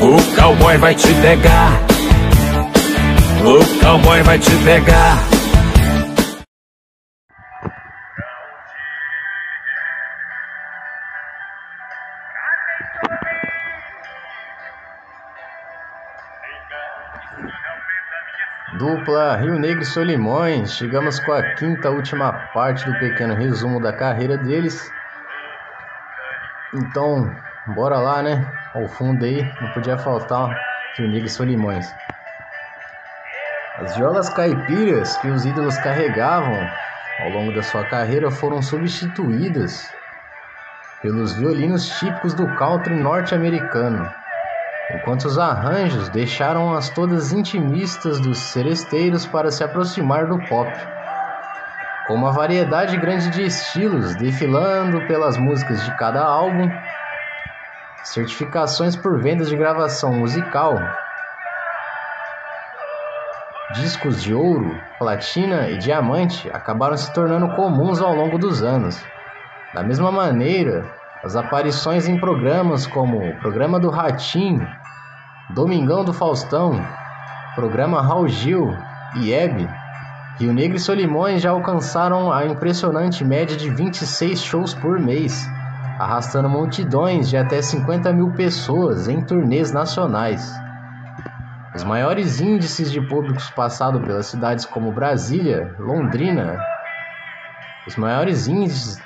O cowboy vai te pegar. O cowboy vai te pegar. Dupla Rio Negro e Solimões, chegamos com a quinta última parte do pequeno resumo da carreira deles. Então, bora lá, né? Ao fundo aí, não podia faltar Rio Negro e Solimões. As violas caipiras que os ídolos carregavam ao longo da sua carreira foram substituídas pelos violinos típicos do country norte-americano, enquanto os arranjos deixaram-as todas intimistas dos seresteiros para se aproximar do pop. Com uma variedade grande de estilos desfilando pelas músicas de cada álbum, certificações por vendas de gravação musical, discos de ouro, platina e diamante acabaram se tornando comuns ao longo dos anos. Da mesma maneira, as aparições em programas como o Programa do Ratinho, Domingão do Faustão, Programa Raul Gil e Hebe, Rio Negro e Solimões já alcançaram a impressionante média de 26 shows por mês, arrastando multidões de até 50 mil pessoas em turnês nacionais. Os maiores índices de públicos passados pelas cidades como Brasília, Londrina, os maiores índices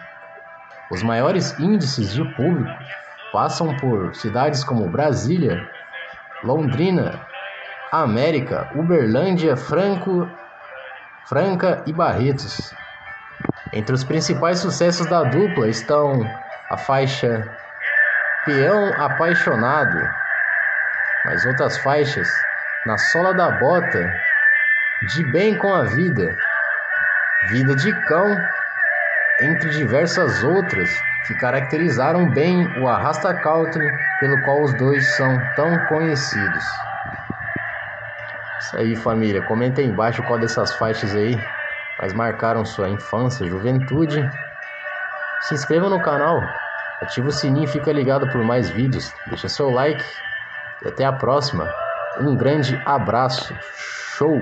de público passam por cidades como Brasília, Londrina, América, Uberlândia, Franca e Barretos. Entre os principais sucessos da dupla estão a faixa Peão Apaixonado, mas outras faixas Na Sola da Bota, De Bem com a Vida, Vida de Cão, entre diversas outras que caracterizaram bem o arrasta country pelo qual os dois são tão conhecidos. Isso aí, família, comenta aí embaixo qual dessas faixas aí mais marcaram sua infância, juventude. Se inscreva no canal, ativa o sininho e fica ligado por mais vídeos. Deixa seu like e até a próxima. Um grande abraço. Show!